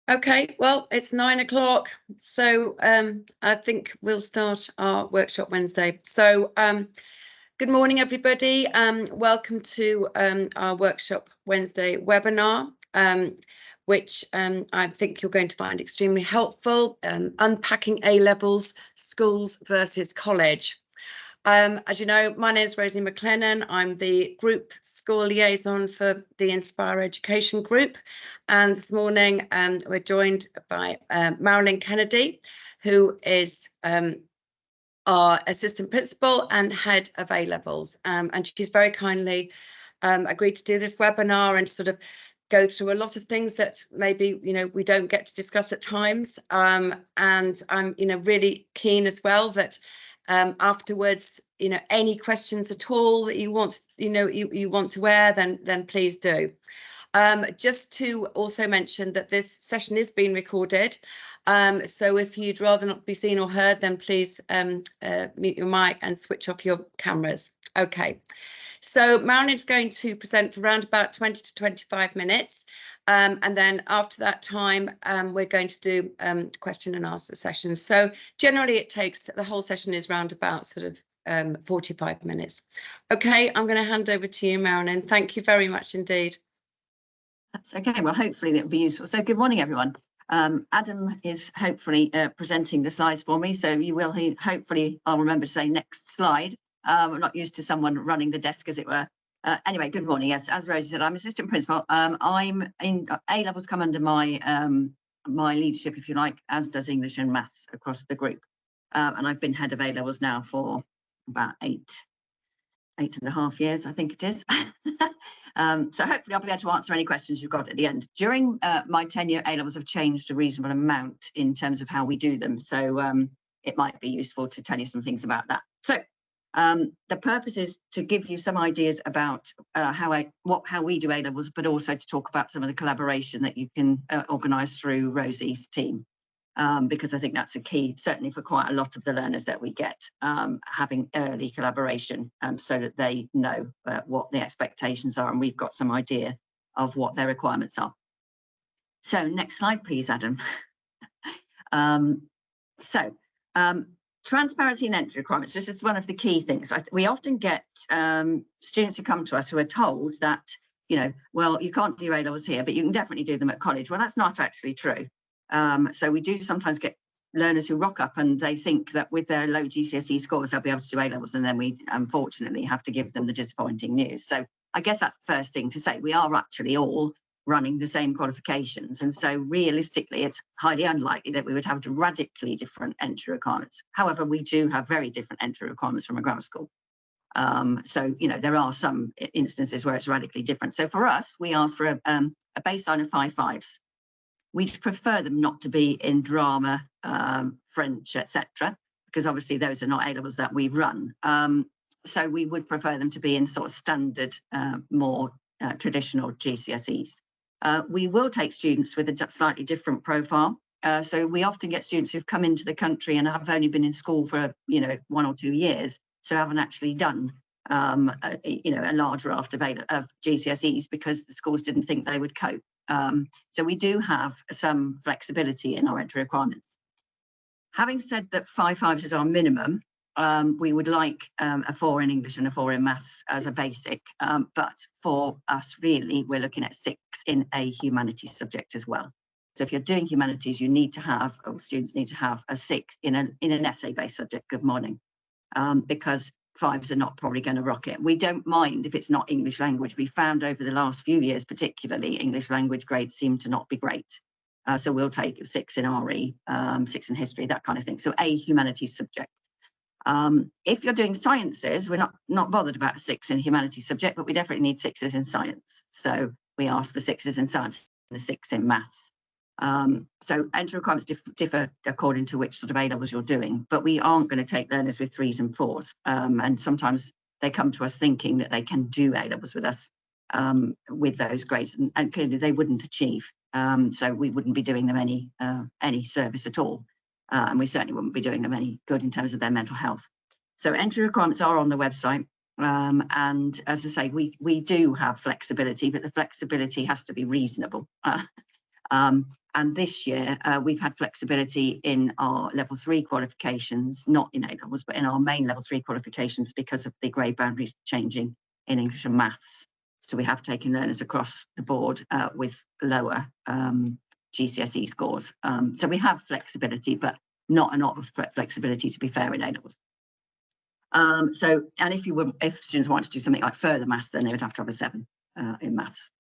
Okay, well, it's 9 o'clock, so I think we'll start our workshop Wednesday. So good morning, everybody. Welcome to our workshop Wednesday webinar, which I think you're going to find extremely helpful. Unpacking A-levels, schools versus college. As you know, my name is Rosie McLennan. I'm the group school liaison for the Inspire Education Group. And this morning, we're joined by Marilyn Kennedy, who is our assistant principal and head of A-levels. And she's very kindly agreed to do this webinar and sort of go through a lot of things that maybe, we don't get to discuss at times. And I'm, really keen as well that afterwards, any questions at all that you want, you want to air, then please do. Just to also mention that this session is being recorded. So if you'd rather not be seen or heard, then please mute your mic and switch off your cameras. Okay. So Marilyn's going to present for around about 20 to 25 minutes. And then after that time, we're going to do question and answer sessions. So generally it takes, the whole session is around about sort of 45 minutes. Okay, I'm going to hand over to you, Marilyn. Thank you very much indeed. That's okay. Well, hopefully that will be useful. So good morning, everyone. Adam is hopefully presenting the slides for me. So you will, hopefully I'll remember to say next slide. I'm not used to someone running the desk, as it were. Anyway, good morning. Yes, as Rosie said, I'm assistant principal. I'm in A-levels come under my my leadership, if you like, as does English and maths across the group. And I've been head of A-levels now for about eight and a half years, I think it is. So hopefully I'll be able to answer any questions you've got at the end. During my tenure, A-levels have changed a reasonable amount in terms of how we do them. So it might be useful to tell you some things about that. So the purpose is to give you some ideas about how we do A-levels, but also to talk about some of the collaboration that you can organise through Rosie's team, because I think that's a key, certainly for quite a lot of the learners that we get, having early collaboration so that they know what the expectations are and we've got some idea of what their requirements are. So next slide, please, Adam. Transparency and entry requirements. This is one of the key things. We often get students who come to us who are told that, well, you can't do A-levels here, but you can definitely do them at college. Well, that's not actually true. So we do sometimes get learners who rock up and they think that with their low GCSE scores, they'll be able to do A-levels, and then we unfortunately have to give them the disappointing news. So I guess that's the first thing to say. We are actually all running the same qualifications, and so realistically it's highly unlikely that we would have radically different entry requirements. However, we do have very different entry requirements from a grammar school. So there are some instances where it's radically different. So for us, we ask for a baseline of 5/5s. We'd prefer them not to be in drama, French, etc., because obviously those are not A-levels that we run. So we would prefer them to be in sort of standard, more traditional GCSEs. We will take students with a slightly different profile. So we often get students who've come into the country and have only been in school for 1 or 2 years, so haven't actually done a large raft of GCSEs because the schools didn't think they would cope. So we do have some flexibility in our entry requirements. Having said that 5/5s is our minimum, we would like a 4 in English and a 4 in maths as a basic, but for us really we're looking at 6 in a humanities subject as well. So if you're doing humanities, you need to have, or students need to have, a 6 in an essay-based subject. Good morning, because 5s are not probably going to rock it. We don't mind if it's not English language. We found over the last few years, particularly, English language grades seem to not be great. So we'll take 6 in RE, 6 in history, that kind of thing. So a humanities subject. If you're doing sciences, we're not bothered about a 6 in humanities subject, but we definitely need 6s in science. So we ask for 6s in science and a 6 in maths. So entry requirements differ according to which sort of A-levels you're doing, but we aren't going to take learners with 3s and 4s. And sometimes they come to us thinking that they can do A-levels with us with those grades, and clearly they wouldn't achieve. So we wouldn't be doing them any service at all. And we certainly wouldn't be doing them any good in terms of their mental health. So entry requirements are on the website. And as I say, we do have flexibility, but the flexibility has to be reasonable. And this year, we've had flexibility in our level 3 qualifications, not in A-levels, but in our main level 3 qualifications because of the grade boundaries changing in English and maths. So we have taken learners across the board with lower GCSE scores. So we have flexibility, but not a lot of flexibility, to be fair, in A-levels. And if students wanted to do something like further maths, then they would have to have a 7 in maths.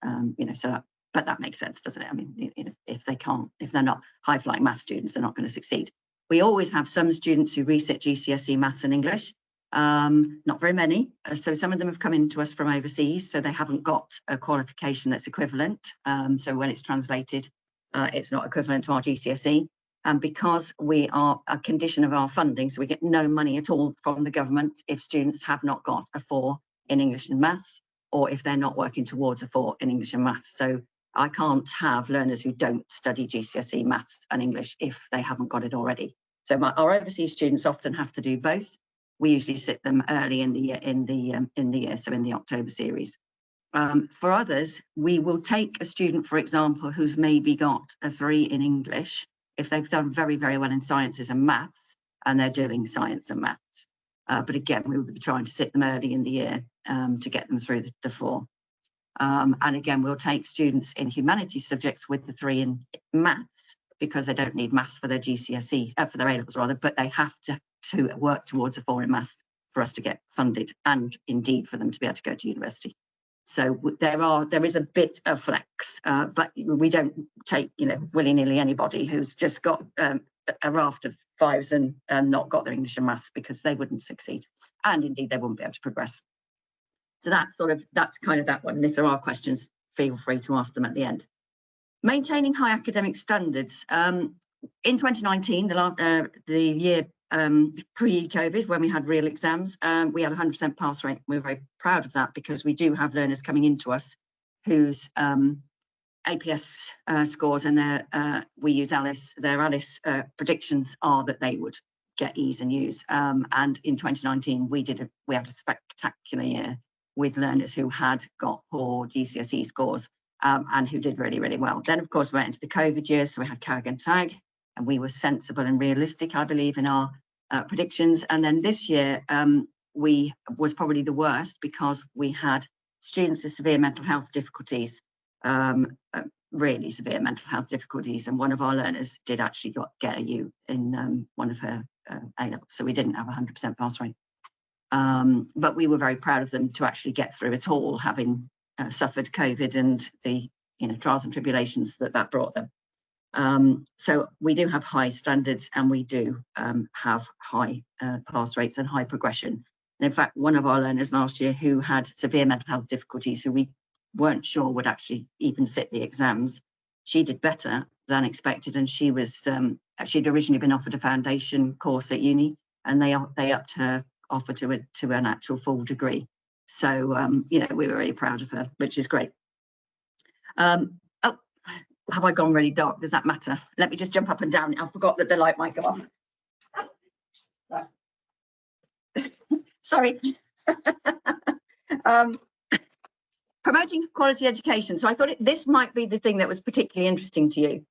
But that makes sense, doesn't it? I mean, if they're not high-flying maths students, they're not going to succeed. We always have some students who resit GCSE maths and English. Not very many. So some of them have come into us from overseas, so they haven't got a qualification that's equivalent. So when it's translated, it's not equivalent to our GCSE. And because we are a condition of our funding, so we get no money at all from the government if students have not got a 4 in English and maths, or if they're not working towards a 4 in English and maths. So I can't have learners who don't study GCSE maths and English if they haven't got it already. So our overseas students often have to do both. We usually sit them early in the year, so in the October series. For others, we will take a student, for example, who's maybe got a 3 in English, if they've done very, very well in sciences and maths, and they're doing science and maths. But again, we would be trying to sit them early in the year to get them through the 4. And again, we'll take students in humanities subjects with the 3 in maths, because they don't need maths for their GCSE, for their A-levels rather, but they have to work towards a 4 in maths for us to get funded, and indeed for them to be able to go to university. So there is a bit of flex, but we don't take, willy-nilly anybody who's just got a raft of 5s and not got their English and maths, because they wouldn't succeed, and indeed they wouldn't be able to progress. So that's kind of that one. And if there are questions, feel free to ask them at the end. Maintaining high academic standards. In 2019, the year pre-COVID, when we had real exams, we had 100% pass rate. We're very proud of that, because we do have learners coming into us whose APS scores and we use Alice, their Alice predictions are that they would get E's and U's. And in 2019, we had a spectacular year with learners who had got poor GCSE scores and who did really, really well. Then, of course, we went into the COVID years, so we had CAG and TAG, and we were sensible and realistic, I believe, in our predictions. And then this year, we was probably the worst, because we had students with severe mental health difficulties, really severe mental health difficulties, and one of our learners did actually get a U in one of her A-levels, so we didn't have a 100% pass rate. But we were very proud of them to actually get through it all, having suffered COVID and the trials and tribulations that brought them. So we do have high standards, and we do have high pass rates and high progression. And in fact, one of our learners last year who had severe mental health difficulties, who we weren't sure would actually even sit the exams, she did better than expected, and she was she'd originally been offered a foundation course at uni, and they upped her offer to an actual full degree. So we were really proud of her, which is great. Have I gone really dark? Does that matter? Let me just jump up and down. I forgot that the light might go on. Sorry. Promoting quality education. So I thought this might be the thing that was particularly interesting to you.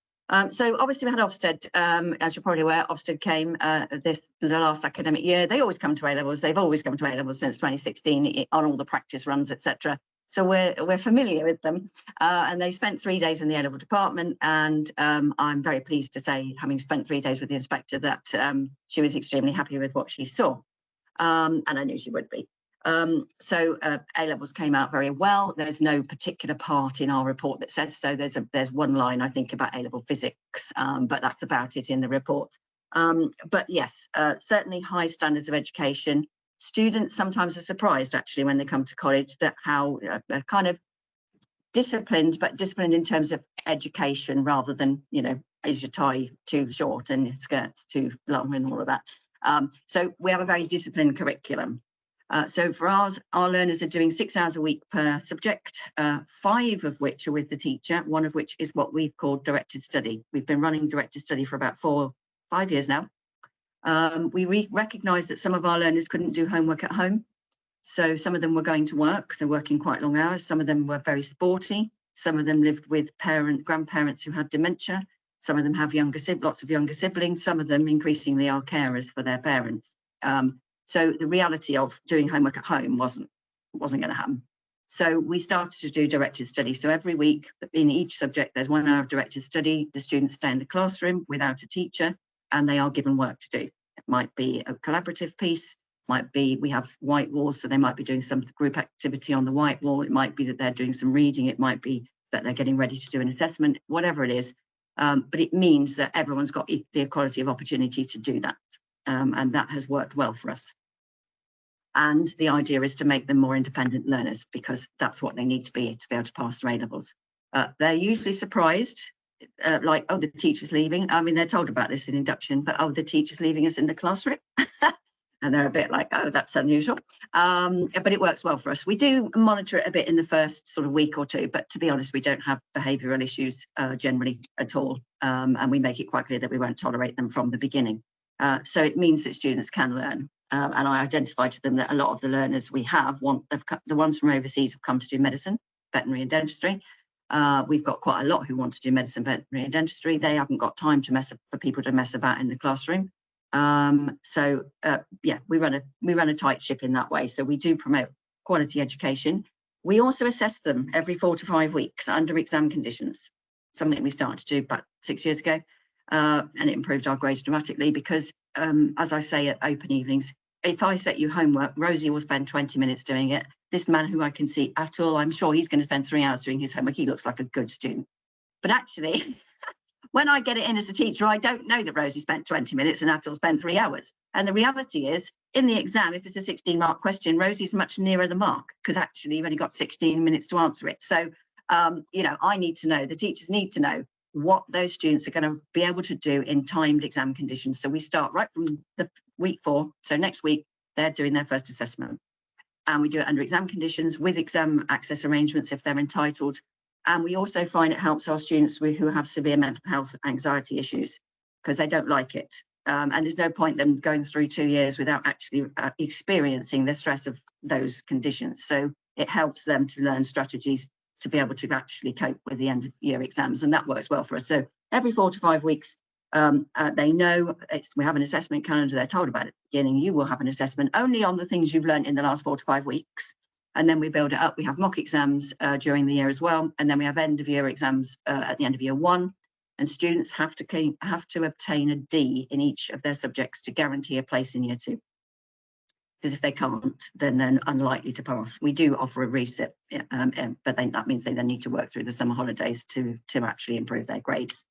So obviously we had Ofsted, as you're probably aware. Ofsted came the last academic year. They always come to A-levels. They've always come to A-levels since 2016 on all the practice runs, etc. So we're familiar with them, and they spent 3 days in the A-level department, and I'm very pleased to say, having spent 3 days with the inspector, that she was extremely happy with what she saw, and I knew she would be. So A-levels came out very well. There's no particular part in our report that says so. There's one line, I think, about A-level physics, but that's about it in the report. But yes, certainly high standards of education. Students sometimes are surprised, actually, when they come to college, that how they're kind of disciplined, but disciplined in terms of education rather than, is your tie too short and your skirt's too long and all of that. So we have a very disciplined curriculum. So for ours, our learners are doing 6 hours a week per subject, 5 of which are with the teacher, 1 of which is what we've called directed study. We've been running directed study for about 4-5 years now. We recognised that some of our learners couldn't do homework at home. So some of them were going to work, so working quite long hours. Some of them were very sporty. Some of them lived with grandparents who had dementia. Some of them have lots of younger siblings. Some of them increasingly are carers for their parents. So the reality of doing homework at home wasn't going to happen. So we started to do directed study. So every week in each subject, there's 1 hour of directed study. The students stay in the classroom without a teacher, and they are given work to do. It might be a collaborative piece, might be we have white walls, so they might be doing some group activity on the white wall. It might be that they're doing some reading. It might be that they're getting ready to do an assessment, whatever it is. But it means that everyone's got the equality of opportunity to do that. And that has worked well for us. And the idea is to make them more independent learners, because that's what they need to be able to pass their A-levels. They're usually surprised, like, oh, the teacher's leaving. I mean, they're told about this in induction, but oh, the teacher's leaving us in the classroom. And they're a bit like, oh, that's unusual. But it works well for us. We do monitor it a bit in the first sort of week or two, but to be honest, we don't have behavioural issues generally at all. And we make it quite clear that we won't tolerate them from the beginning. So it means that students can learn. And I identified to them that a lot of the learners we have the ones from overseas have come to do medicine, veterinary and dentistry. We've got quite a lot who want to do medicine, veterinary and dentistry. They haven't got time for people to mess about in the classroom. Yeah, we run a tight ship in that way. So we do promote quality education. We also assess them every 4 to 5 weeks under exam conditions, something we started to do about 6 years ago. And it improved our grades dramatically because, as I say at open evenings, if I set you homework, Rosie will spend 20 minutes doing it. This man who I can see at all, I'm sure he's going to spend 3 hours doing his homework. He looks like a good student. But actually, when I get it in as a teacher, I don't know that Rosie spent 20 minutes and Atul spent 3 hours. And the reality is, in the exam, if it's a 16-mark question, Rosie's much nearer the mark because actually you've only got 16 minutes to answer it. So, you know, I need to know, the teachers need to know what those students are going to be able to do in timed exam conditions. So we start right from the week 4. So next week, they're doing their first assessment. And we do it under exam conditions with exam access arrangements if they're entitled. And we also find it helps our students who have severe mental health anxiety issues because they don't like it. And there's no point them going through 2 years without actually experiencing the stress of those conditions. So it helps them to learn strategies to be able to actually cope with the end of year exams. And that works well for us. So every 4 to 5 weeks, they know we have an assessment calendar. They're told about it at the beginning. You will have an assessment only on the things you've learned in the last 4 to 5 weeks. And then we build it up. We have mock exams during the year as well. And then we have end of year exams at the end of year 1. And students have to obtain a D in each of their subjects to guarantee a place in year 2. Because if they can't, then they're unlikely to pass. We do offer a resit, but then that means they then need to work through the summer holidays to actually improve their grades.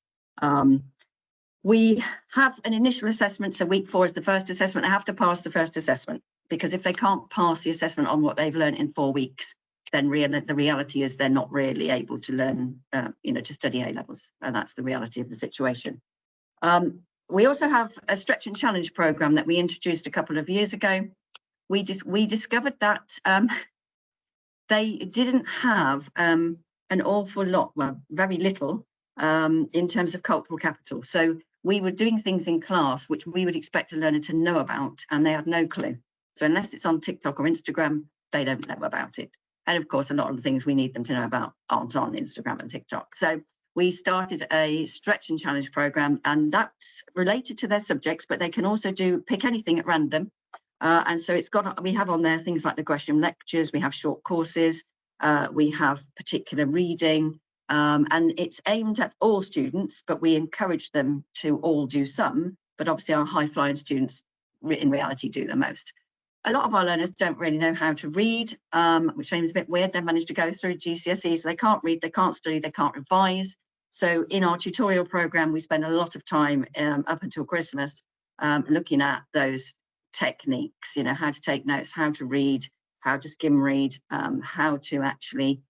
We have an initial assessment. So week 4 is the first assessment. They have to pass the first assessment because if they can't pass the assessment on what they've learned in 4 weeks, then the reality is they're not really able to learn, to study A-levels. And that's the reality of the situation. We also have a stretch and challenge program that we introduced a couple of years ago. We discovered that they didn't have an awful lot, well, very little in terms of cultural capital. So we were doing things in class which we would expect a learner to know about, and they had no clue. So unless it's on TikTok or Instagram, they don't know about it. And of course, a lot of the things we need them to know about aren't on Instagram and TikTok. So we started a stretch and challenge program, and that's related to their subjects, but they can also pick anything at random. And so we have on there things like the Gresham lectures, we have short courses, we have particular reading, and it's aimed at all students, but we encourage them to all do some, but obviously our high flying students in reality do the most. A lot of our learners don't really know how to read, which seems a bit weird. They managed to go through GCSEs, so they can't read, they can't study, they can't revise. So in our tutorial program, we spend a lot of time up until Christmas looking at those techniques, how to take notes, how to read, how to skim read, how to actually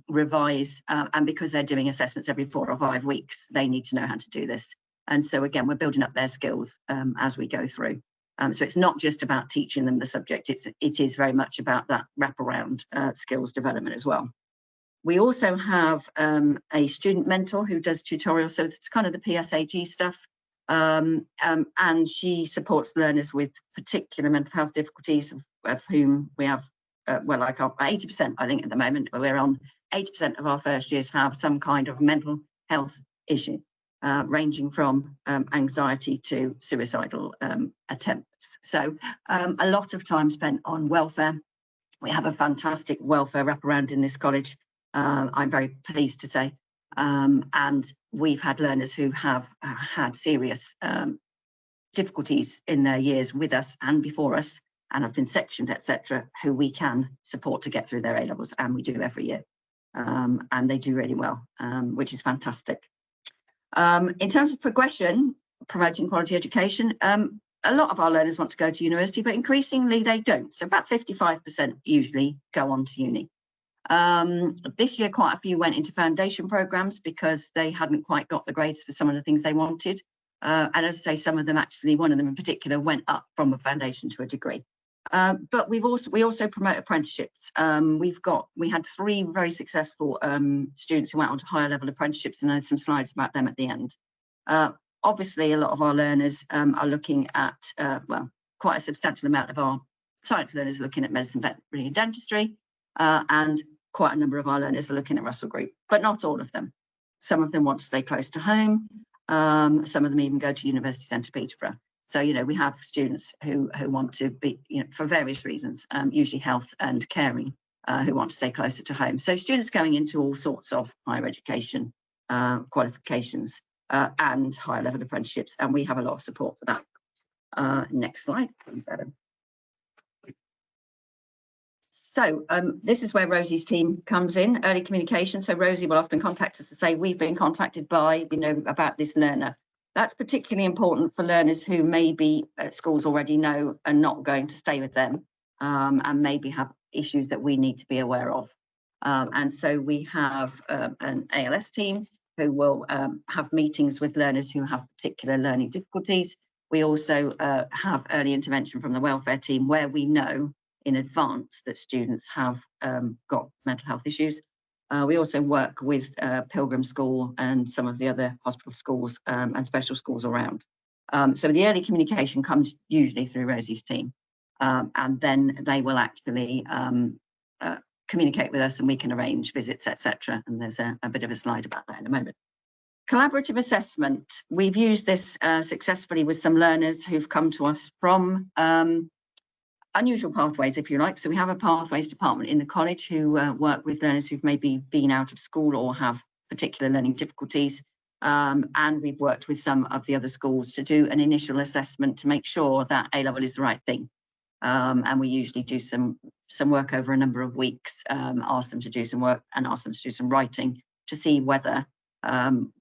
revise. And because they're doing assessments every 4 or 5 weeks, they need to know how to do this. And so again, we're building up their skills as we go through. So it's not just about teaching them the subject, it is very much about that wraparound skills development as well. We also have a student mentor who does tutorials, so it's kind of the PSAG stuff. And she supports learners with particular mental health difficulties, of whom we have, 80%, I think, at the moment. We're on 80% of our first years have some kind of mental health issue. ranging from anxiety to suicidal attempts. So a lot of time spent on welfare. We have a fantastic welfare wraparound in this college, I'm very pleased to say. And we've had learners who have had serious difficulties in their years with us and before us, and have been sectioned, etc., who we can support to get through their A-levels, and we do every year. And they do really well, which is fantastic. In terms of progression, promoting quality education, a lot of our learners want to go to university, but increasingly they don't. So about 55% usually go on to uni. This year, quite a few went into foundation programs because they hadn't quite got the grades for some of the things they wanted. And as I say, some of them actually, one of them in particular, went up from a foundation to a degree. But we also promote apprenticeships. We had 3 very successful students who went on to higher level apprenticeships, and there's some slides about them at the end. Obviously, a lot of our learners are looking at, well, quite a substantial amount of our science learners are looking at medicine, veterinary and dentistry, and quite a number of our learners are looking at Russell Group, but not all of them. Some of them want to stay close to home. Some of them even go to University Centre Peterborough. So, you know, we have students who want to be, you know, for various reasons, usually health and caring, who want to stay closer to home. So students going into all sorts of higher education qualifications and higher level apprenticeships, and we have a lot of support for that. Next slide, please, Adam. So this is where Rosie's team comes in, early communication. So Rosie will often contact us to say, we've been contacted by, you know, about this learner. That's particularly important for learners who maybe at schools already know are not going to stay with them, and maybe have issues that we need to be aware of. And so we have an ALS team who will have meetings with learners who have particular learning difficulties. We also have early intervention from the welfare team where we know in advance that students have got mental health issues. We also work with Pilgrim School and some of the other hospital schools and special schools around. So the early communication comes usually through Rosie's team, and then they will actually communicate with us and we can arrange visits, etc. And there's a bit of a slide about that in a moment. Collaborative assessment. We've used this successfully with some learners who've come to us from unusual pathways, if you like. So we have a pathways department in the college who work with learners who've maybe been out of school or have particular learning difficulties. And we've worked with some of the other schools to do an initial assessment to make sure that A-level is the right thing. And we usually do some work over a number of weeks, ask them to do some work and ask them to do some writing to see whether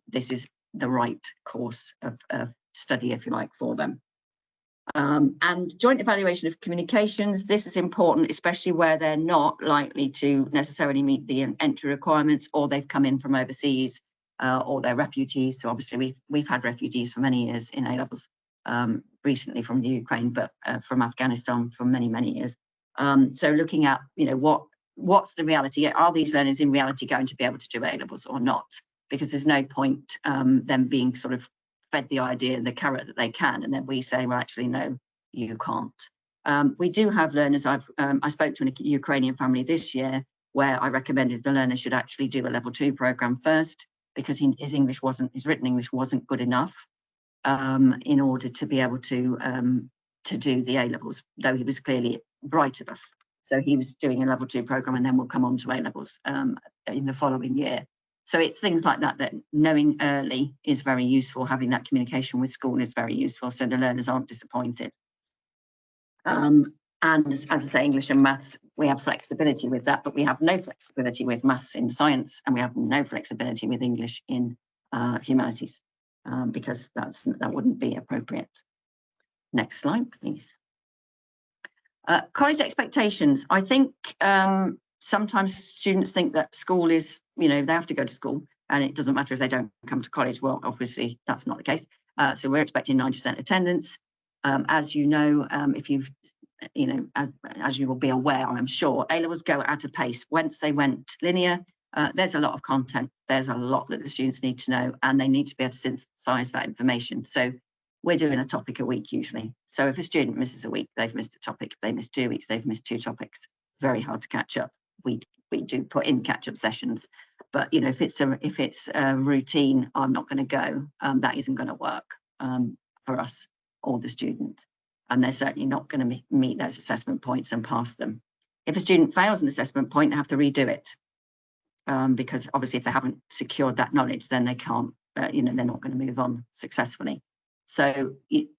this is the right course of study, if you like, for them. And joint evaluation of communications. This is important, especially where they're not likely to necessarily meet the entry requirements, or they've come in from overseas, or they're refugees. So obviously we've had refugees for many years in A-levels, recently from the Ukraine, but from Afghanistan for many, many years. So looking at, you know, what's the reality? Are these learners in reality going to be able to do A-levels or not? Because there's no point them being sort of fed the idea, the carrot that they can, and then we say, well, actually, no, you can't. We do have learners. I spoke to a Ukrainian family this year where I recommended the learner should actually do a level 2 program first, because his written English wasn't good enough in order to be able to do the A-levels, though he was clearly bright enough. So he was doing a level 2 program and then will come on to A-levels in the following year. So it's things like that that knowing early is very useful. Having that communication with school is very useful, so the learners aren't disappointed. And as I say, English and maths, we have flexibility with that, but we have no flexibility with maths in science, and we have no flexibility with English in humanities, because that wouldn't be appropriate. Next slide, please. College expectations. I think sometimes students think that school is, you know, they have to go to school and it doesn't matter if they don't come to college. Well, obviously that's not the case. So we're expecting 90% attendance. As you know, if you've, you know, as you will be aware, I'm sure, A-levels go at a pace. Once they went linear, there's a lot of content. There's a lot that the students need to know, and they need to be able to synthesize that information. So we're doing a topic a week usually. So if a student misses a week, they've missed a topic. If they miss 2 weeks, they've missed 2 topics. Very hard to catch up. We we do put in catch-up sessions. But you know, if it's a routine, I'm not going to go. That isn't going to work for us or the student, and they're certainly not going to meet those assessment points and pass them. If a student fails an assessment point, they have to redo it, because obviously if they haven't secured that knowledge, then they can't. You know, they're not going to move on successfully. So you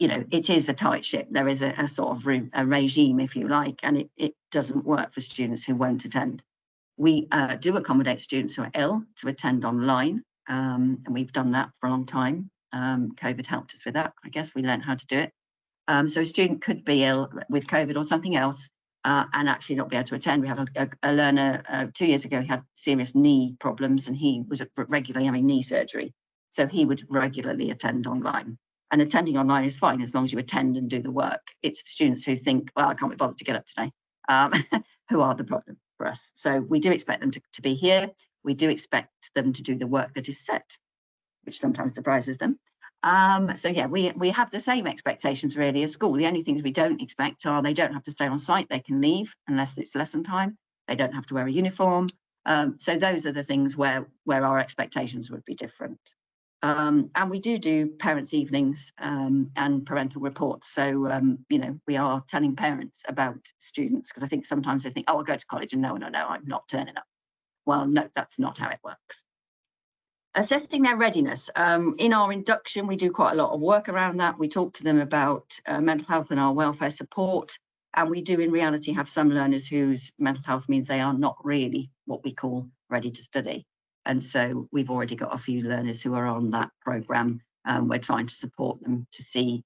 know, it is a tight ship. There is a sort of a regime, if you like, and it doesn't work for students who won't attend. We do accommodate students who are ill to attend online, and we've done that for a long time. COVID helped us with that. I guess we learned how to do it. So a student could be ill with COVID or something else and actually not be able to attend. We had a learner 2 years ago, he had serious knee problems and he was regularly having knee surgery. So he would regularly attend online. And attending online is fine as long as you attend and do the work. It's the students who think, well, I can't be bothered to get up today, who are the problem for us. So we do expect them to be here. We do expect them to do the work that is set, which sometimes surprises them. So yeah, we have the same expectations really as school. The only things we don't expect are they don't have to stay on site. They can leave unless it's lesson time. They don't have to wear a uniform. So those are the things where our expectations would be different. And we do parents' evenings and parental reports. So, you know, we are telling parents about students, because I think sometimes they think, oh, I'll go to college and no, I'm not turning up. Well, no, that's not how it works. Assessing their readiness. In our induction, we do quite a lot of work around that. We talk to them about mental health and our welfare support. And we do in reality have some learners whose mental health means they are not really what we call ready to study. And so we've already got a few learners who are on that programme. We're trying to support them to see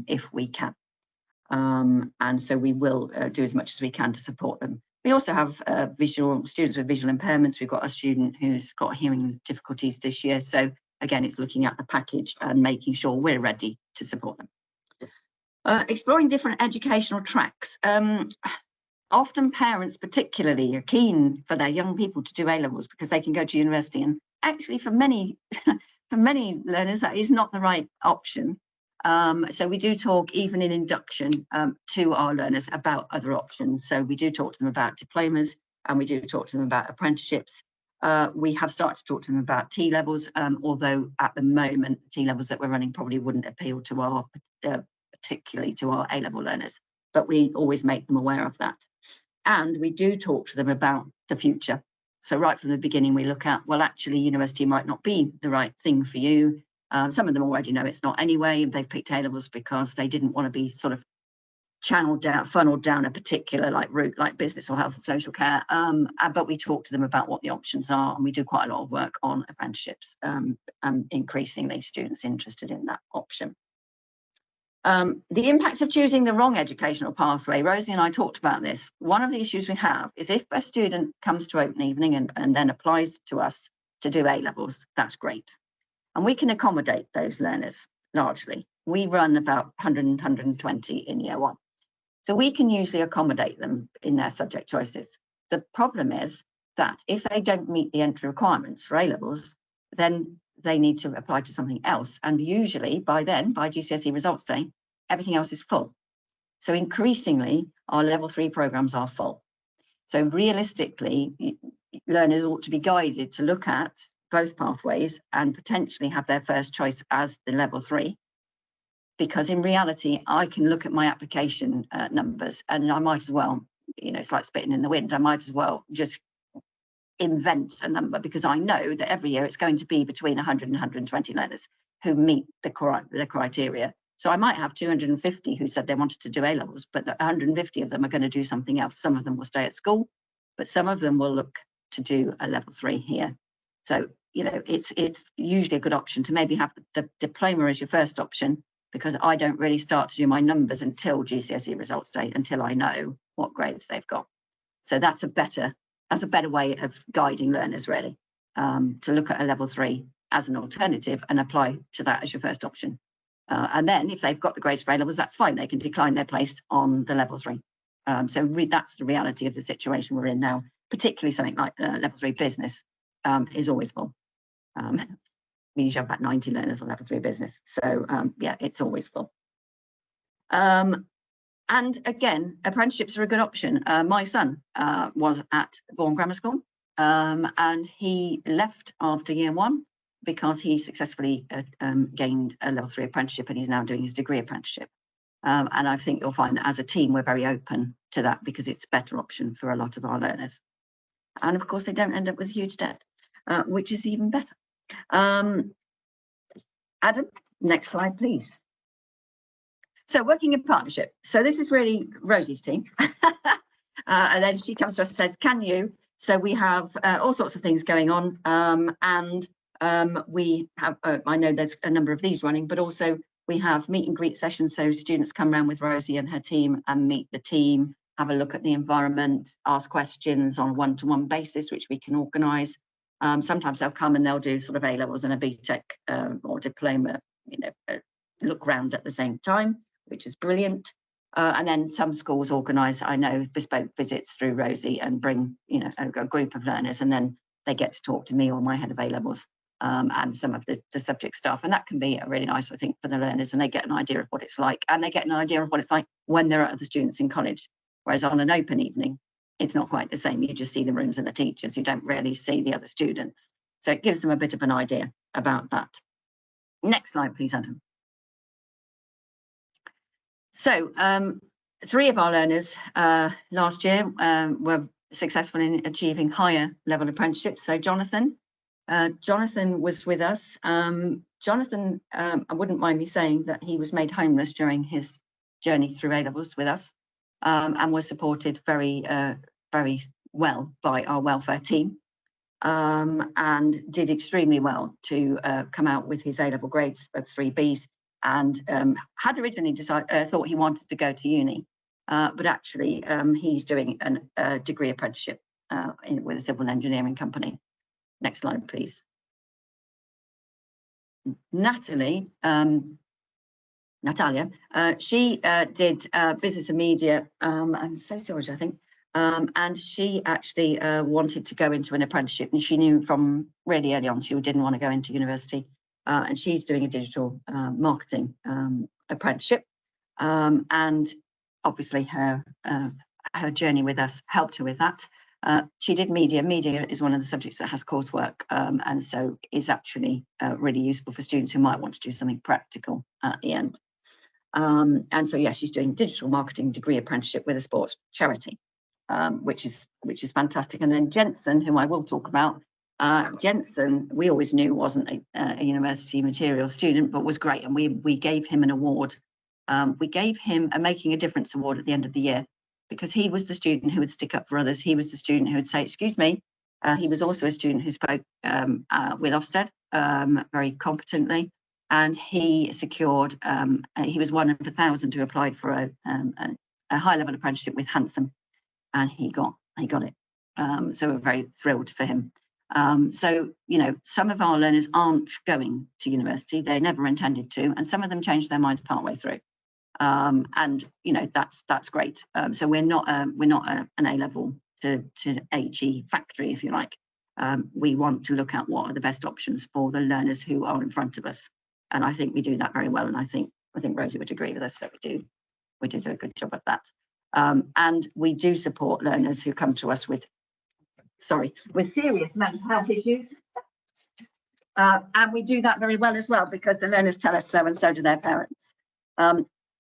if we can. And so we will do as much as we can to support them. We also have students with visual impairments. We've got a student who's got hearing difficulties this year. So again, it's looking at the package and making sure we're ready to support them. Exploring different educational tracks. Often parents particularly are keen for their young people to do A-levels because they can go to university, and actually for many learners that is not the right option. So we do talk even in induction to our learners about other options. So we do talk to them about diplomas and we do talk to them about apprenticeships. We have started to talk to them about T-levels, although at the moment the T-levels that we're running probably wouldn't appeal to our particularly to our A-level learners, but we always make them aware of that. And we do talk to them about the future. So right from the beginning, we look at, well, actually, university might not be the right thing for you. Some of them already know it's not anyway. They've picked A-levels because they didn't want to be sort of funneled down a particular route, like business or health and social care. But we talk to them about what the options are, and we do quite a lot of work on apprenticeships, and increasingly students interested in that option. The impacts of choosing the wrong educational pathway. Rosie and I talked about this. One of the issues we have is if a student comes to open evening and then applies to us to do A-levels, that's great. And we can accommodate those learners largely. We run about 100 and 120 in year one. So we can usually accommodate them in their subject choices. The problem is that if they don't meet the entry requirements for A-levels, then they need to apply to something else. And usually by then, by GCSE results day, everything else is full. So increasingly, our level 3 programs are full. So realistically, learners ought to be guided to look at both pathways and potentially have their first choice as the level 3. Because in reality, I can look at my application numbers and I might as well, you know, it's like spitting in the wind. I might as well just invent a number, because I know that every year it's going to be between 100 and 120 learners who meet the criteria. So I might have 250 who said they wanted to do A-levels, but the 150 of them are going to do something else. Some of them will stay at school, but some of them will look to do a level 3 here. So, you know, it's usually a good option to maybe have the diploma as your first option, because I don't really start to do my numbers until GCSE results day, until I know what grades they've got. So that's a better way of guiding learners, really, to look at a level 3 as an alternative and apply to that as your first option. And then if they've got the grades for A-levels, that's fine. They can decline their place on the level 3. So that's the reality of the situation we're in now, particularly something like level 3 business is always full. We usually have about 90 learners on level 3 business. So yeah, it's always full. And And again, apprenticeships are a good option. My son was at Bourne Grammar School, and he left after year 1 because he successfully gained a level 3 apprenticeship, and he's now doing his degree apprenticeship. And I think you'll find that as a team, we're very open to that because it's a better option for a lot of our learners. And of course, they don't end up with huge debt, which is even better. Adam, next slide, please. So working in partnership. So this is really Rosie's team. And then she comes to us and says, can you? So we have all sorts of things going on. We have, I know there's a number of these running, but also we have meet and greet sessions. So students come around with Rosie and her team and meet the team, have a look at the environment, ask questions on a one-to-one basis, which we can organise. Sometimes they'll come and they'll do sort of A-levels and a BTEC or diploma, look round at the same time, which is brilliant. And then some schools organise, I know, bespoke visits through Rosie and bring, a group of learners, and then they get to talk to me or my head of A-levels and some of the subject staff. And that can be really nice, I think, for the learners, and they get an idea of what it's like, and they get an idea of what it's like when there are other students in college. Whereas on an open evening, it's not quite the same. You just see the rooms and the teachers. You don't really see the other students. So it gives them a bit of an idea about that. Next slide, please, Adam. So 3 of our learners last year were successful in achieving higher level apprenticeships. So Jonathan was with us. Jonathan, I wouldn't mind me saying that he was made homeless during his journey through A-levels with us, and was supported very well by our welfare team, and did extremely well to come out with his A-level grades of 3 Bs, and had originally thought he wanted to go to uni, but actually he's doing a degree apprenticeship with a civil engineering company. Next slide, please. Natalia, she did business and media and sociology, I think, and she actually wanted to go into an apprenticeship, and she knew from really early on she didn't want to go into university, and she's doing a digital marketing apprenticeship, and obviously her journey with us helped her with that. She did media. Media is one of the subjects that has coursework, and so is actually really useful for students who might want to do something practical at the end. And so, yeah, she's doing digital marketing degree apprenticeship with a sports charity, which is fantastic. And then Jensen, who I will talk about, Jensen, we always knew wasn't a university material student, but was great, and we gave him an award. We gave him a Making a Difference award at the end of the year, because he was the student who would stick up for others. He was the student who would say, excuse me. He was also a student who spoke with Ofsted very competently, and he secured, he was one of 1,000 who applied for a high level apprenticeship with Handsome, and he got it. So we're very thrilled for him. So, some of our learners aren't going to university. They never intended to, and some of them changed their minds partway through. And that's great. So we're not an A-level to HE factory, if you like. We want to look at what are the best options for the learners who are in front of us, and I think we do that very well. And I think Rosie would agree with us that we do a good job of that. And we do support learners who come to us with serious mental health issues. And we do that very well as well, because the learners tell us so, and so do their parents.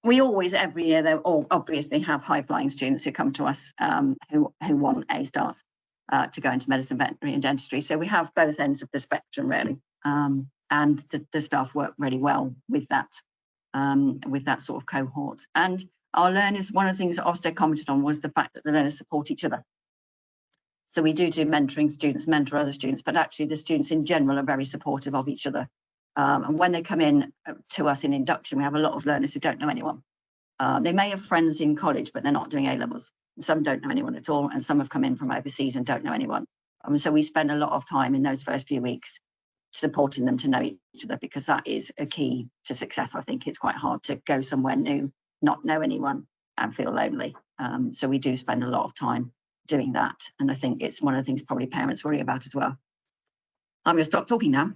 We always, every year, though, all obviously have high-flying students who come to us who want A stars to go into medicine, veterinary, and dentistry. So we have both ends of the spectrum, really, and the staff work really well with that sort of cohort. And our learners, one of the things that Ofsted commented on was the fact that the learners support each other. So we do mentoring. Students mentor other students, but actually the students in general are very supportive of each other. And when they come in to us in induction, we have a lot of learners who don't know anyone. They may have friends in college, but they're not doing A-levels. Some don't know anyone at all, and some have come in from overseas and don't know anyone. So we spend a lot of time in those first few weeks supporting them to know each other, because that is a key to success. I think it's quite hard to go somewhere new, not know anyone, and feel lonely. So we do spend a lot of time doing that, and I think it's one of the things probably parents worry about as well. I'm going to stop talking now.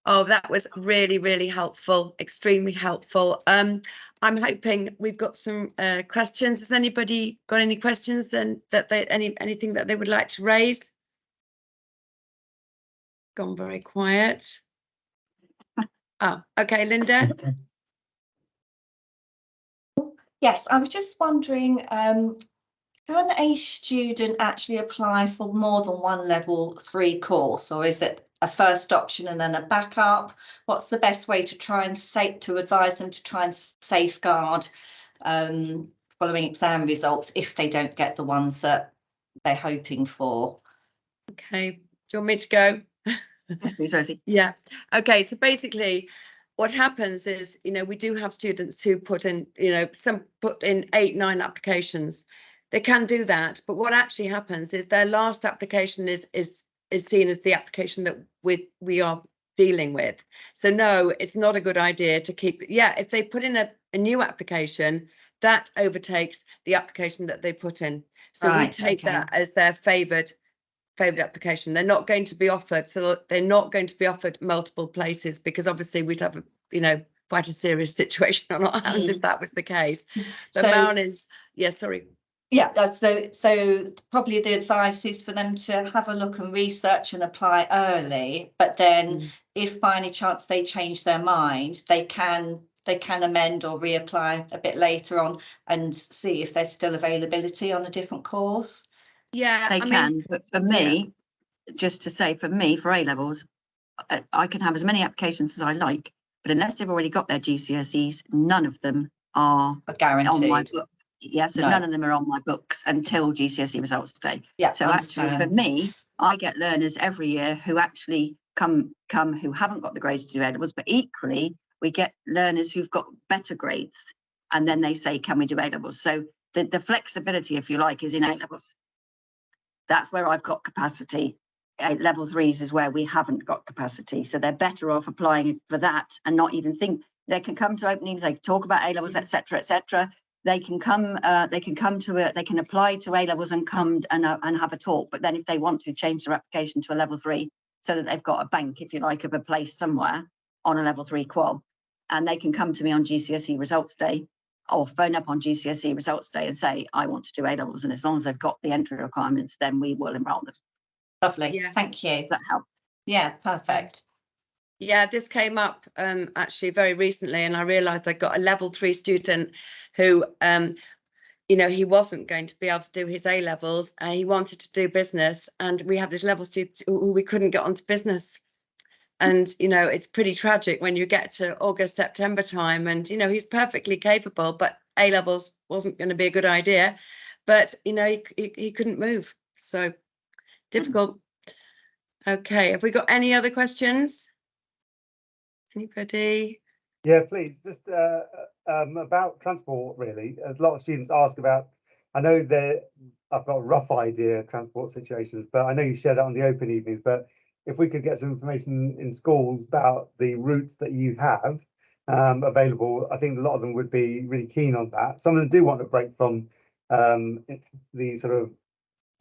Oh, that was really, really helpful, extremely helpful. I'm hoping we've got some questions. Has anybody got any questions then anything that they would like to raise? Gone very quiet. Oh, okay, Linda. Yes, I was just wondering, can a student actually apply for more than one level 3 course, or is it a first option and then a backup? What's the best way to try and advise them to try and safeguard following exam results if they don't get the ones that they're hoping for? Okay, do you want me to go? Yes, please, Rosie. Yeah. Okay, so basically what happens is, we do have students who put in, some put in 8, 9 applications. They can do that, but what actually happens is their last application is seen as the application that we are dealing with. So no, it's not a good idea to keep. Yeah, if they put in a new application, that overtakes the application that they put in. So we take that as their favoured application. They're not going to be offered, so they're not going to be offered multiple places, because obviously we'd have quite a serious situation on our hands if that was the case. The amount is, sorry. Yeah, so probably the advice is for them to have a look and research and apply early, but then if by any chance they change their mind, they can amend or reapply a bit later on and see if there's still availability on a different course. Yeah, they can. But for me, just to say, for me, for A levels, I can have as many applications as I like, but unless they've already got their GCSEs, none of them are guaranteed on my book. Yes, and none of them are on my books until GCSE results day. Yeah, so actually, for me, I get learners every year who actually come who haven't got the grades to do A levels, but equally we get learners who've got better grades, and then they say, "Can we do A levels?" So the flexibility, if you like, is in A levels. That's where I've got capacity. Level 3s is where we haven't got capacity, so they're better off applying for that and not even think. They can come to openings, they can talk about A levels, etc., etc. They can come they can apply to A levels and come and have a talk. But then if they want to change their application to a level 3, so that they've got a bank, if you like, of a place somewhere on a level 3 qual, and they can come to me on GCSE results day, or phone up on GCSE results day and say, I want to do A levels, and as long as they've got the entry requirements, then we will enrol them. Lovely. Yeah. Thank you. Does that help? Yeah, perfect. Yeah, this came up actually very recently, and I realised I got a level 3 student who, he wasn't going to be able to do his A levels, and he wanted to do business, and we had this level student who we couldn't get onto business. And, it's pretty tragic when you get to August, September time, and, he's perfectly capable, but A levels wasn't going to be a good idea. But, he couldn't move. So difficult. Okay, have we got any other questions? Anybody? Yeah, please. Just about transport, really. A lot of students ask about, I know that I've got a rough idea of transport situations, but I know you share that on the open evenings. But if we could get some information in schools about the routes that you have available, I think a lot of them would be really keen on that. Some of them do want a break from the sort of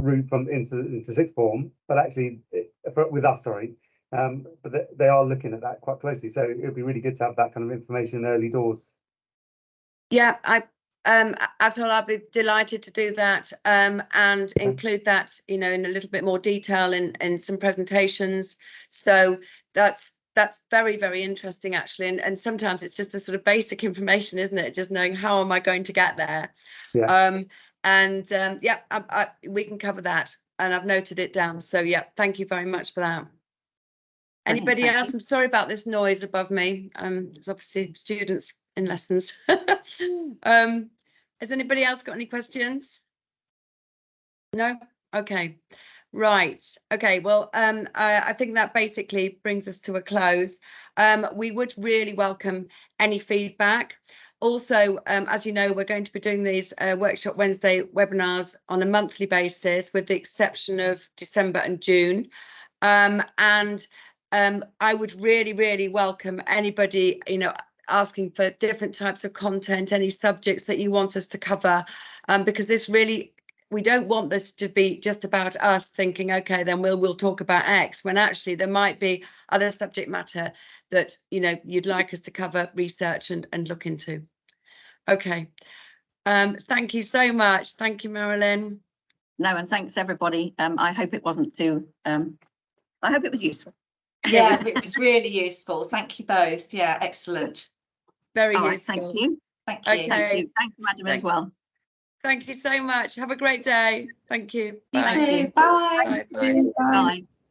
route from into sixth form, but actually with us, sorry. But they are looking at that quite closely, so it would be really good to have that kind of information early doors. Yeah, Atul, I'd be delighted to do that and include that, in a little bit more detail in some presentations. So that's very, very interesting, actually. And sometimes it's just the sort of basic information, isn't it? Just knowing how am I going to get there. Yeah. We can cover that, and I've noted it down. So yeah, thank you very much for that. Anybody else? I'm sorry about this noise above me. There's obviously students in lessons. Has anybody else got any questions? No? Okay. Right. Okay. Well, I think that basically brings us to a close. We would really welcome any feedback. Also, as you know, we're going to be doing these Workshop Wednesday webinars on a monthly basis, with the exception of December and June. I would really, really welcome anybody, asking for different types of content, any subjects that you want us to cover, because this really we don't want this to be just about us thinking, okay, then we'll talk about X, when actually there might be other subject matter that, you know, you'd like us to cover, research and look into. Okay. Thank you so much. Thank you, Marilyn. No, and thanks everybody. I hope it wasn't too, I hope it was useful. Yeah, it was really useful. Thank you both. Yeah, excellent. Very All right, useful. thank you. Thank you. Okay. Thank you. Thank you, Madam, as well. Thank you so much. Have a great day. Thank you. You Bye. too. you. Bye. Bye. Bye. Bye.